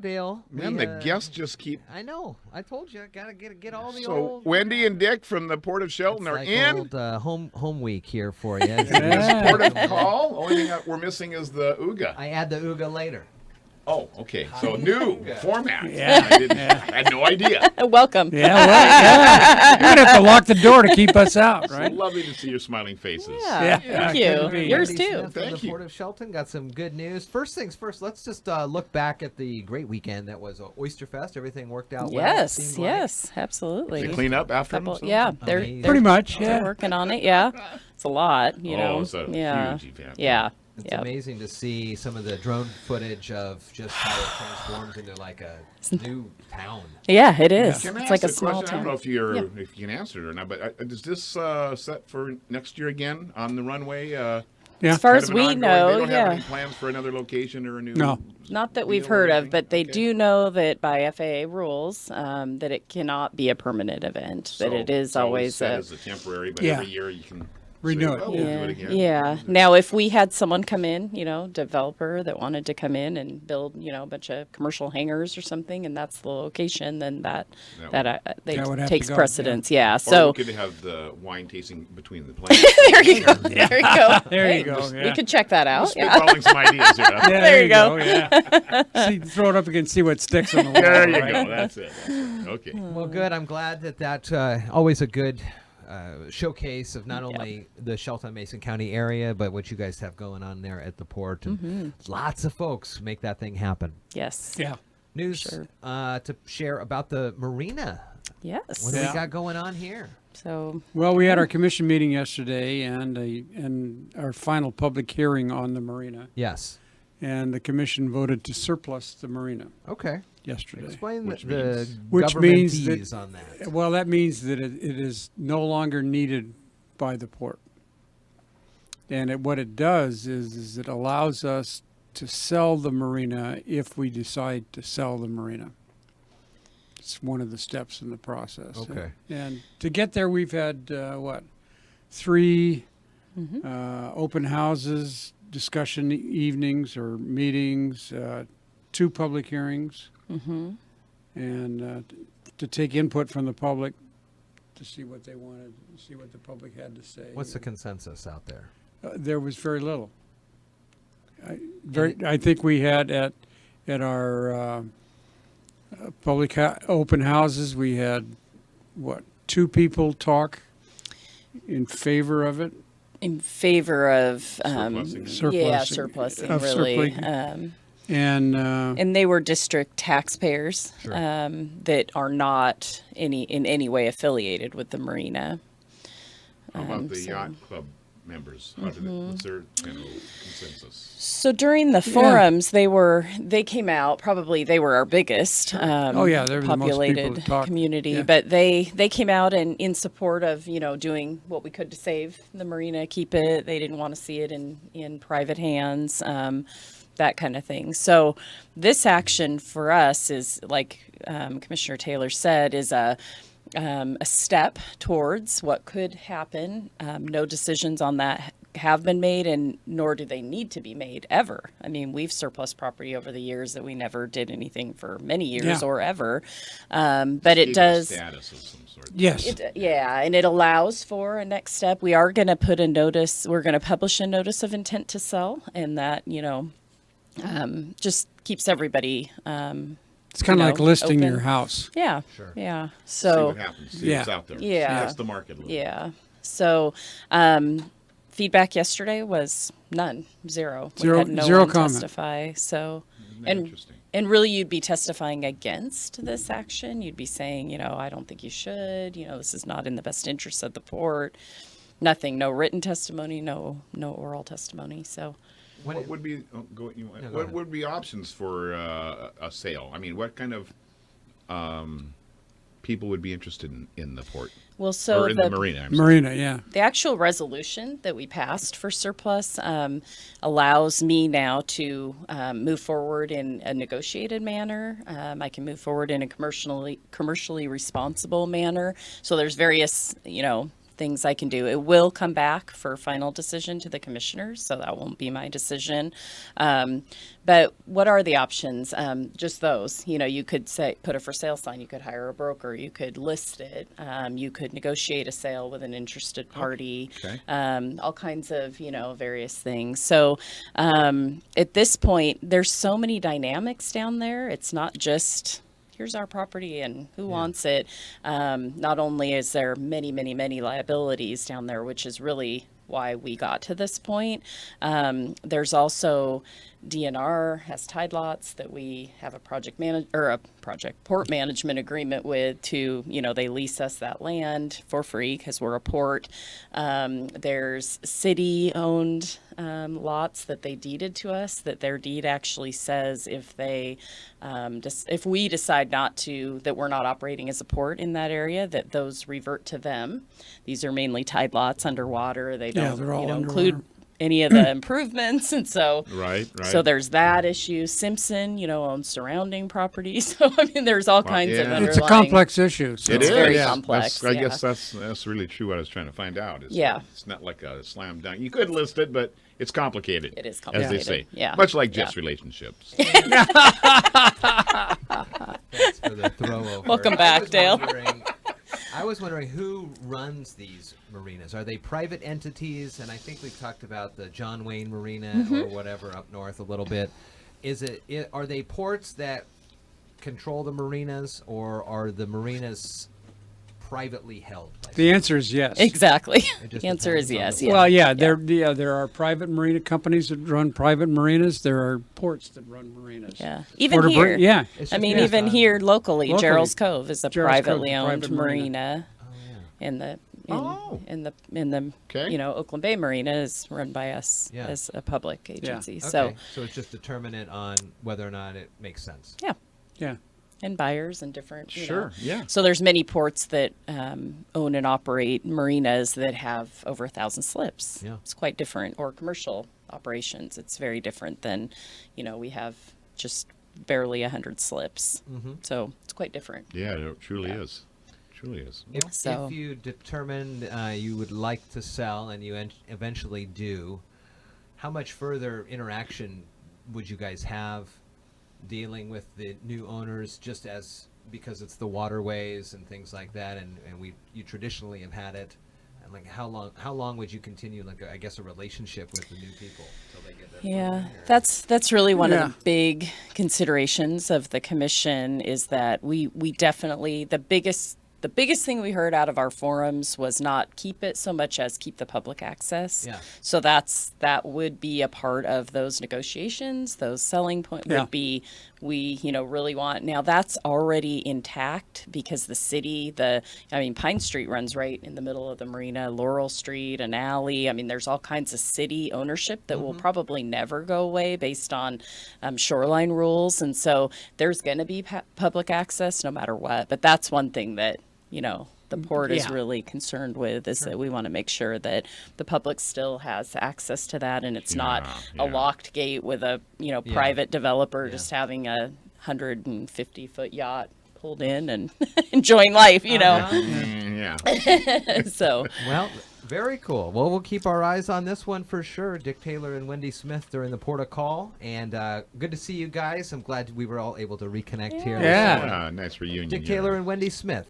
Dale. Man, the guests just keep. I know. I told you. Gotta get all the So old. Wendy and Dick from the Port of Shelton It's are like in. old, home week here for you. This port of call. Only thing we're missing is the Ooga. I add the Ooga later. Oh, okay. So new format. Yeah. I had no idea. Welcome. Yeah, well, you're going to have to lock the door to keep us out, So right? lovely to see your smiling faces. Yeah. Thank you. couldn't be. Yours Wendy too. Smith from Thank the you. Port of Shelton got some good news. First things first, let's just look back at the great weekend that was Oyster Fest. Everything worked out well. it Yes, seemed like. yes, absolutely. They clean up after Couple- them? yeah, they're Amazing. Pretty much, they're yeah. working on it. Yeah, it's a lot, you know. It's a yeah, huge event. yeah, It's yeah. amazing to see some of the drone footage of just how it transforms into like a new town. Yeah, it is. Can I It's like a ask small question? I don't know town. if you're Yeah. if you can answer it or not, but is this set for next year again on the runway? Yeah. As far Kind as of an we ongoing- know, they don't have yeah. any plans for another location or a new. No. Not that we've deal or heard of, anything? but they Okay. do know that by FAA rules that it cannot be a permanent event. So That it is it's always set a as a temporary, but Yeah. every year you can Renew say, it. "Oh, we'll do yeah, it again." yeah. Now, if we had someone come in, you know, developer that wanted to come in and build, you know, a bunch of commercial hangars or something, and that's the location, then that That would have takes to go, precedence. Yeah. Or So we could have the wine tasting between the planes. there you go. There you go. There you Hey, go. We Yeah. could check that out. Yeah. Spitballing some ideas here. Huh? Yeah, There you go. Yeah. See, throw it up again, see what sticks on the wall. There you right? go. That's it. Okay. Well, good. I'm glad that that's always a good showcase of not only the Shelton Mason County area, but what you guys have going on there at the port. And lots of folks make that thing happen. Yes. Yeah. News Sure. to share about the marina. Yes. What do Yeah. we got going on here? So Well, we had our commission meeting yesterday and our final public hearing on the marina. Yes. And the commission voted to surplus the marina Okay. yesterday. Explain Which the Which means that- governmentese on that. Well, that means that it is no longer needed by the port. And what it does is it allows us to sell the marina if we decide to sell the marina. It's one of the steps in the process. Okay. And to get there, we've had, 3 open houses, discussion evenings or meetings, 2 public hearings, and to take input from the public to see what they wanted, see what the public had to say. What's the consensus out there? There was very little. I think we had at our public open houses, we had, 2 people talk in favor of it? in favor of Surplusing. yeah, Surplusing, surplusing of really. surplusing. And And they were district taxpayers Sure. that are not in any way affiliated with the marina. How about the so- yacht club members? How did what's their general consensus? So during the forums, they came out. Probably they were our biggest Oh, yeah, they were the most people populated that talked. community. Yeah. But they came out and in support of doing what we could to save the marina, keep it. They didn't want to see it in private hands, that kind of thing. So this action for us is like Commissioner Taylor said, is a step towards what could happen. No decisions on that have been made, and nor do they need to be made ever. I mean, we've surplus property over the years that we never did anything for many years Yeah. or ever. But it Gave does. status of some sort. yes, Yeah, and it allows for a next step. We are going to put a notice, we're going to publish a notice of intent to sell, and that, just keeps everybody, it's kind of like listing open. your house. yeah. Sure. Yeah. See So, what happens. See Yeah. what's out there. Yeah. Test the market a little. yeah. So, feedback yesterday was none, zero. We Zero- had no zero one comment. testify. So, Isn't that and interesting? and really, you'd be testifying against this action. You'd be saying, I don't think you should. This is not in the best interest of the port. Nothing, no written testimony, no oral testimony. So, When What it- would be go what ahead. would be options for a sale? I mean, what kind of people would be interested in the port well, so or in the marina? I'm sorry. Marina, yeah. the actual resolution that we passed for surplus allows me now to move forward in a negotiated manner. I can move forward in a commercially responsible manner. So there's various, things I can do. It will come back for final decision to the commissioners, so that won't be my decision. But what are the options? Just those. You could say put a for sale sign. You could hire a broker. You could list it. You could negotiate a sale with an interested party. Okay. All kinds of various things. So at this point, there's so many dynamics down there. It's not just here's our property and who wants it. Not only is there many, many, many liabilities down there, which is really why we got to this point. There's also DNR has tide lots that we have a port management agreement with to, they lease us that land for free because we're a port. There's city owned lots that they deeded to us that their deed actually says if they if we decide that we're not operating as a port in that area, that those revert to them. These are mainly tide lots underwater. They don't they're all include any of the improvements, and so Right. so there's that issue. Simpson owns surrounding properties. So I mean there's all kinds of yeah. underlying. It's a complex issue. So. It is very yeah. complex, I guess that's really true. What I was trying to find out is Yeah. it's not like a slam dunk. You could list it, but it's complicated. It is as complicated. they say. Yeah. Much like Jeff's relationships. Thanks for the throw over. Welcome back, Dale. I was wondering who runs these marinas. Are they private entities? And I think we've talked about the John Wayne Marina or whatever up north a little bit. Are they ports that control the marinas, or are the marinas privately held? The answer is yes. Exactly. just The answer is depends yes. on the Yeah. Well, there are private marina companies that run private marinas. There are ports that run marinas. Yeah. Even Port of here. yeah. It's I just mean, based even on- here locally, Locally, Gerald's Cove is a Gerald's Cove privately is a owned private marina. marina. Oh, In the Oh. in the Okay. Oakland Bay Marina is run by us Yeah. as a public agency. yeah. So Okay. So it's just determinant on whether or not it makes sense. yeah, Yeah. and buyers and different. Sure, yeah. So there's many ports that own and operate marinas that have over 1,000 slips. Yeah. It's quite different, or commercial operations. It's very different than, we have just barely 100 slips. So it's quite different. Yeah, it truly is. Truly is. So- If you determine you would like to sell and you eventually do, how much further interaction would you guys have dealing with the new owners, just as because it's the waterways and things like that, and you traditionally have had it, and like how long would you continue, like I guess, a relationship with the new people until they get their Yeah, foot in there? that's really one Yeah. of the big considerations of the commission is that we definitely the biggest thing we heard out of our forums was not keep it so much as keep the public access. Yeah. So that would be a part of those negotiations. Those selling point Yeah. would be we really want. Now that's already intact because the city, Pine Street runs right in the middle of the marina, Laurel Street, an alley. I mean, there's all kinds of city ownership that will probably never go away based on shoreline rules. And so there's going to be public access no matter what. But that's one thing that, the port is Yeah. really concerned with is that we want to make sure that the public still has access to that and it's not a yeah. locked gate with a, private developer just having a 150-foot yacht pulled in and enjoying life, Yeah. So, Well, very cool. Well, we'll keep our eyes on this one for sure. Dick Taylor and Wendy Smith, they're in the Port of Call, and good to see you guys. I'm glad we were all able to reconnect here. Yeah. Nice reunion. Dick here. Taylor and Wendy Smith.